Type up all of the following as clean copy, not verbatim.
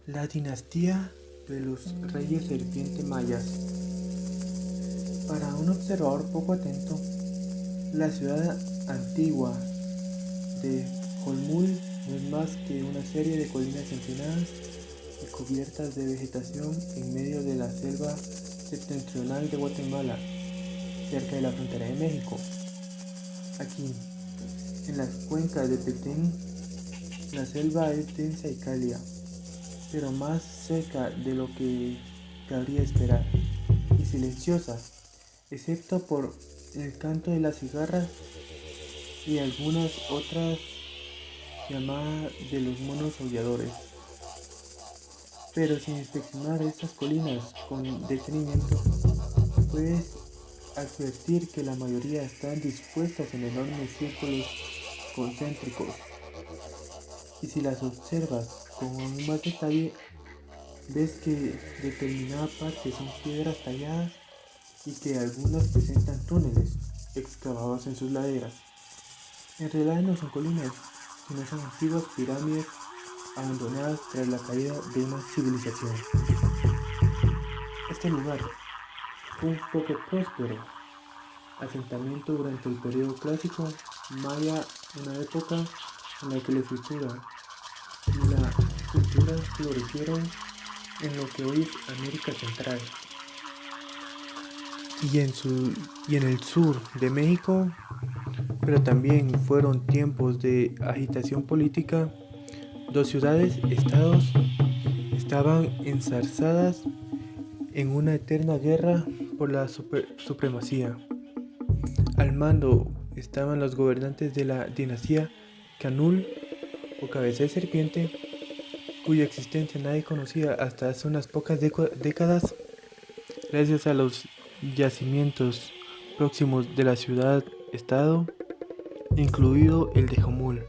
La dinastía de los reyes serpiente mayas. Para un observador poco atento, la ciudad antigua de Jolmul no es más que una serie de colinas empinadas y cubiertas de vegetación en medio de la selva septentrional de Guatemala, cerca de la frontera de México. Aquí, en las cuencas de Petén, la selva es densa y cálida, pero más seca de lo que cabría esperar, y silenciosa, excepto por el canto de las cigarras y algunas otras llamadas de los monos aulladores. Pero sin inspeccionar estas colinas con detenimiento, puedes advertir que la mayoría están dispuestas en enormes círculos concéntricos, y si las observas con aún más detalle, ves que determinada parte son piedras talladas y que algunas presentan túneles excavados en sus laderas. En realidad no son colinas, sino son antiguas pirámides abandonadas tras la caída de una civilización. Este lugar fue un poco próspero asentamiento durante el periodo clásico maya, una época en la que la escritura y la cultura florecieron en lo que hoy es América Central. Y en el sur de México, pero también fueron tiempos de agitación política. Dos ciudades-estados estaban enzarzadas en una eterna guerra por la supremacía. Al mando estaban los gobernantes de la dinastía Canul o Cabeza de Serpiente, cuya existencia nadie conocía hasta hace unas pocas décadas, gracias a los yacimientos próximos de la ciudad-estado, incluido el de Jomul,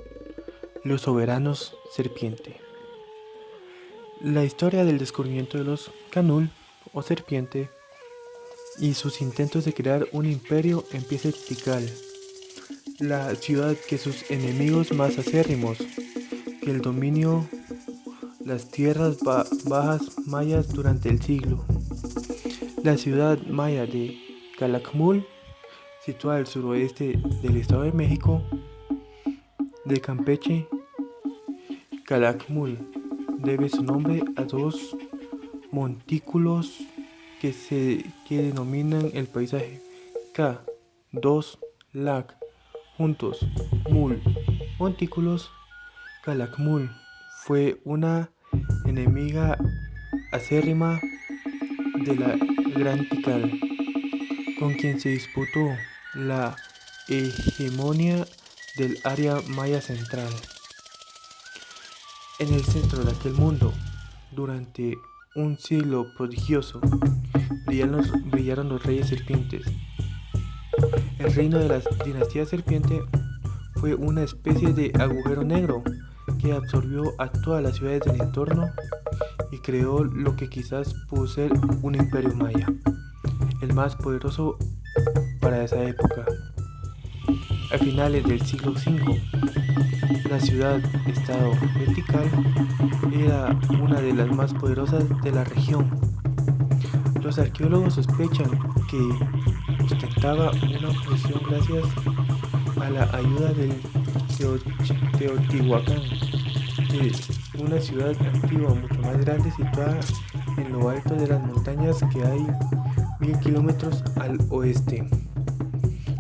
los soberanos serpiente. La historia del descubrimiento de los Canul o serpiente y sus intentos de crear un imperio empieza a explicar la ciudad que sus enemigos más acérrimos, que el dominio las tierras bajas mayas durante el siglo. La ciudad maya de Calakmul, situada al suroeste del Estado de México, de Campeche. Calakmul debe su nombre a dos montículos que denominan el paisaje: K, 2, Lac, juntos, Mul, montículos. Calakmul fue una enemiga acérrima de la Gran Tikal, con quien se disputó la hegemonía del área maya central. En el centro de aquel mundo, durante un siglo prodigioso, brillaron los reyes serpientes. El reino de la dinastía serpiente fue una especie de agujero negro que absorbió a todas las ciudades del entorno y creó lo que quizás pudo ser un imperio maya, el más poderoso para esa época. A finales del siglo V, la ciudad-estado de Tikal era una de las más poderosas de la región. Los arqueólogos sospechan que ostentaba una posición gracias a la ayuda del Teotihuacán, que es una ciudad antigua mucho más grande situada en lo alto de las montañas que hay 1000 kilómetros al oeste.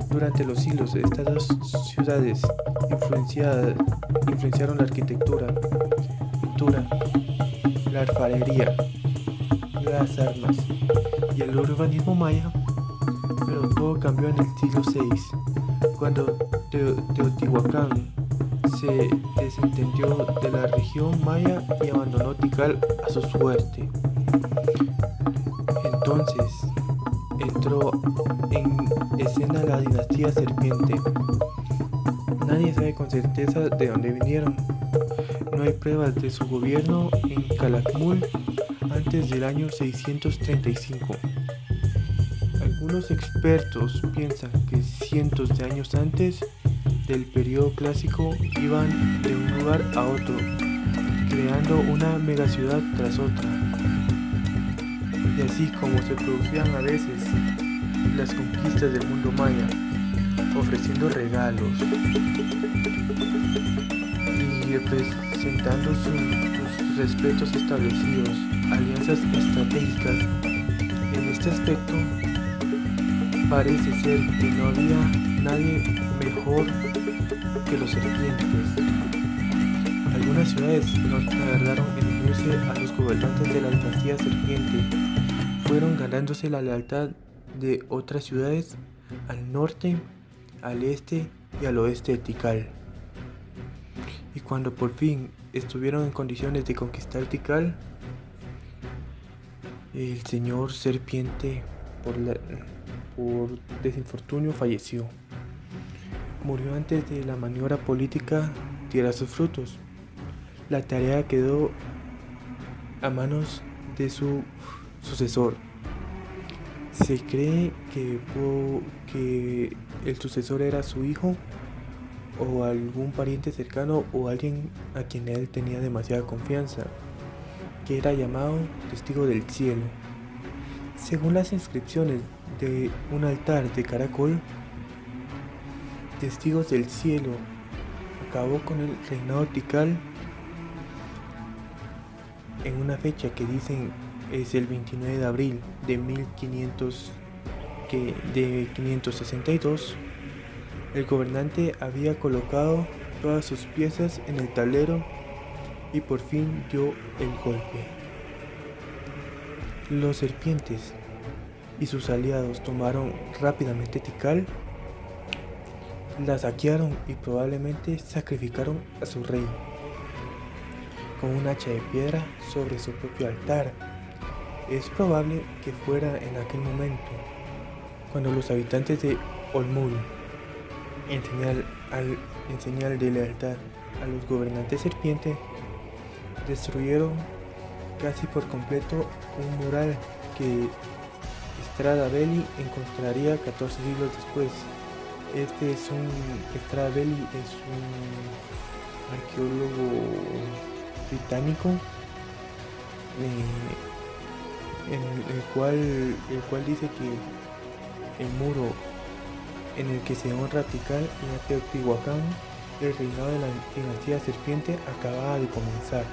Durante los siglos, estas dos ciudades influenciaron la arquitectura, pintura, la alfarería, las armas y el urbanismo maya, pero todo cambió en el siglo VI, cuando Teotihuacán se desentendió de la región maya y abandonó Tikal a su suerte. Entonces entró en escena la dinastía serpiente. Nadie sabe con certeza de dónde vinieron. No hay pruebas de su gobierno en Calakmul antes del año 635. Algunos expertos piensan que cientos de años antes del periodo clásico iban de un lugar a otro, que creando una megaciudad tras otra. Y así como se producían a veces las conquistas del mundo maya, ofreciendo regalos y presentando sus respetos establecidos, alianzas estratégicas. En este aspecto, parece ser que no había nadie mejor que los serpientes. Algunas ciudades no tardaron en unirse a los gobernantes de la dinastía serpiente. Fueron ganándose la lealtad de otras ciudades al norte, al este y al oeste de Tikal. Y cuando por fin estuvieron en condiciones de conquistar Tikal, el señor serpiente por desinfortunio falleció. Murió antes de la maniobra política diera sus frutos. La tarea quedó a manos de su sucesor. Se cree que el sucesor era su hijo o algún pariente cercano o alguien a quien él tenía demasiada confianza, que era llamado Testigo del Cielo. Según las inscripciones de un altar de caracol, Testigos del Cielo acabó con el reinado Tikal en una fecha que dicen es el 29 de abril de 562. El gobernante había colocado todas sus piezas en el tablero y por fin dio el golpe. Los serpientes y sus aliados tomaron rápidamente Tikal, la saquearon y probablemente sacrificaron a su rey con un hacha de piedra sobre su propio altar. Es probable que fuera en aquel momento cuando los habitantes de Olmul, en señal de lealtad a los gobernantes serpiente, destruyeron casi por completo un mural que Strada Belli encontraría 14 siglos después. Strada Belli es un arqueólogo británico el cual dice que el muro en el que se honra a Tikal y a Teotihuacán, el reinado de la dinastía serpiente, acababa de comenzar.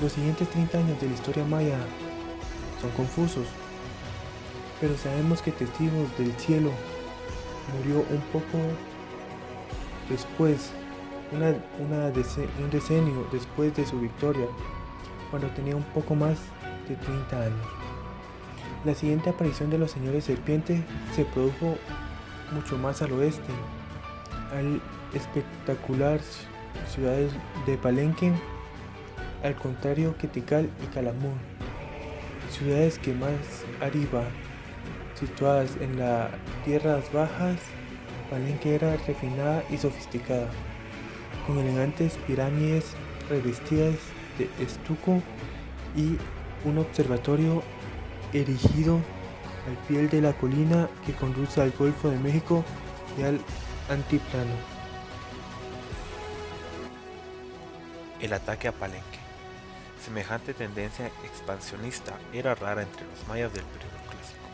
Los siguientes 30 años de la historia maya son confusos, pero sabemos que Testigos del Cielo murió un poco después, un decenio después de su victoria, cuando tenía un poco más de 30 años. La siguiente aparición de los señores serpiente se produjo mucho más al oeste, al espectacular ciudades de Palenque, al contrario que Tikal y Calakmul, ciudades que más arriba, situadas en las tierras bajas. Palenque era refinada y sofisticada, con elegantes pirámides revestidas de estuco y un observatorio erigido al pie de la colina que conduce al Golfo de México y al Altiplano. El ataque a Palenque. Semejante tendencia expansionista era rara entre los mayas del periodo clásico,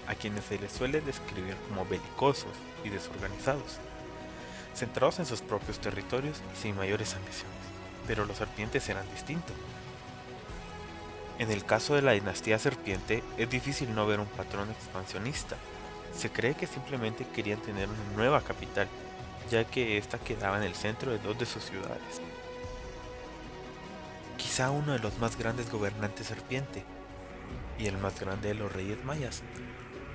a quienes se les suele describir como belicosos y desorganizados, centrados en sus propios territorios y sin mayores ambiciones. Pero los serpientes eran distintos. En el caso de la dinastía serpiente, es difícil no ver un patrón expansionista. Se cree que simplemente querían tener una nueva capital, ya que ésta quedaba en el centro de dos de sus ciudades. Quizá uno de los más grandes gobernantes serpiente, y el más grande de los reyes mayas,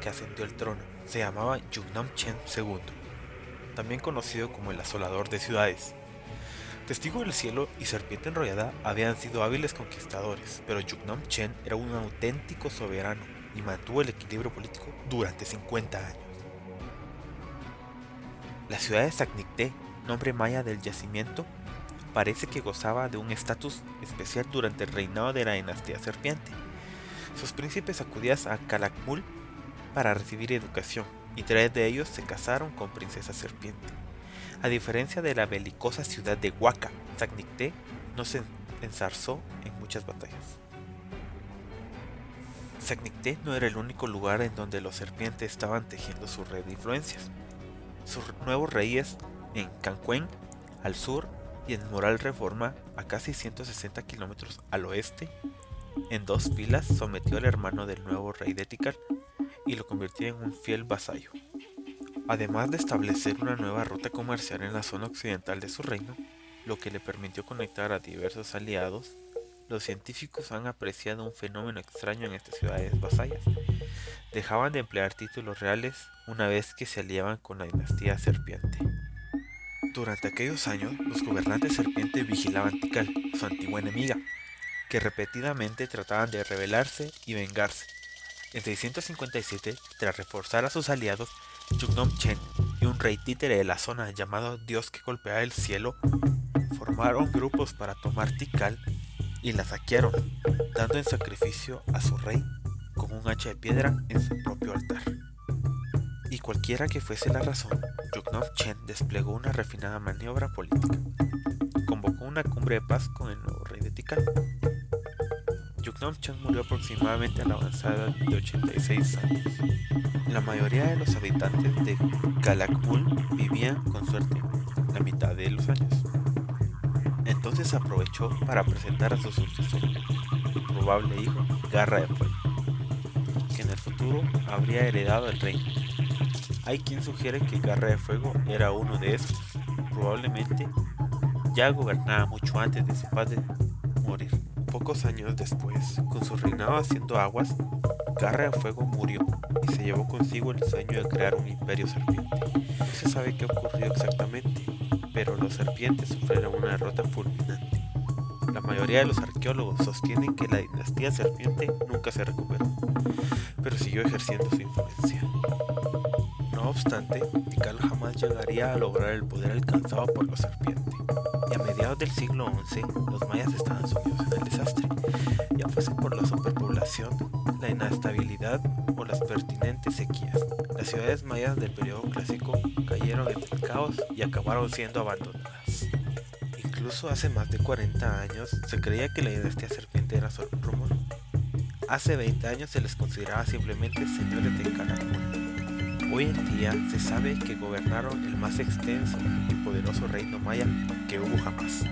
que ascendió al trono, se llamaba Yuknam-Chen II, también conocido como el asolador de ciudades. Testigo del Cielo y Serpiente Enrollada habían sido hábiles conquistadores, pero Yuknam-Chen era un auténtico soberano y mantuvo el equilibrio político durante 50 años. La ciudad de Sacnicté, nombre maya del yacimiento, parece que gozaba de un estatus especial durante el reinado de la dinastía Serpiente. Sus príncipes acudían a Calakmul para recibir educación, y 3 de ellos se casaron con princesas serpiente. A diferencia de la belicosa ciudad de Huaca, Sacnicté no se ensarzó en muchas batallas. Secnicté no era el único lugar en donde los serpientes estaban tejiendo su red de influencias. Sus nuevos reyes en Cancuen, al sur, y en Moral Reforma, a casi 160 kilómetros al oeste, en 2 pilas sometió al hermano del nuevo rey de Tikal y lo convirtió en un fiel vasallo. Además de establecer una nueva ruta comercial en la zona occidental de su reino, lo que le permitió conectar a diversos aliados, los científicos han apreciado un fenómeno extraño en estas ciudades vasallas. Dejaban de emplear títulos reales una vez que se aliaban con la dinastía serpiente. Durante aquellos años, los gobernantes serpientes vigilaban Tikal, su antigua enemiga, que repetidamente trataban de rebelarse y vengarse. En 657, tras reforzar a sus aliados, Yugnom Chen y un rey títere de la zona llamado Dios que golpea el cielo, formaron grupos para tomar Tikal y la saquearon, dando en sacrificio a su rey con un hacha de piedra en su propio altar. Y cualquiera que fuese la razón, Yugnom Chen desplegó una refinada maniobra política. Convocó una cumbre de paz con el nuevo rey de Tikal. Yugnom Chen murió aproximadamente a la avanzada de 86 años. La mayoría de los habitantes de Calakmul vivían con suerte la mitad de los años. Entonces aprovechó para presentar a su sucesor, su probable hijo, Garra de Fuego, que en el futuro habría heredado el reino. Hay quien sugiere que Garra de Fuego era uno de esos, probablemente ya gobernaba mucho antes de su padre morir. Pocos años después, con su reinado haciendo aguas, Garra de Fuego murió y se llevó consigo el sueño de crear un imperio serpiente. No se sabe qué ocurrió exactamente, pero los serpientes sufrieron una derrota fulminante. La mayoría de los arqueólogos sostienen que la dinastía serpiente nunca se recuperó, pero siguió ejerciendo su influencia. No obstante, Tikal jamás llegaría a lograr el poder alcanzado por los serpientes, y a mediados del siglo XI los mayas estaban sumidos en el desastre, ya fuese por la superpoblación, la inestabilidad o las pertinentes sequías. Las ciudades mayas del periodo clásico cayeron en el caos y acabaron siendo abandonadas. Incluso hace más de 40 años se creía que la dinastía serpiente era solo un rumor. Hace 20 años se les consideraba simplemente señores de Calakmul. Hoy en día se sabe que gobernaron el más extenso y poderoso reino maya que hubo jamás.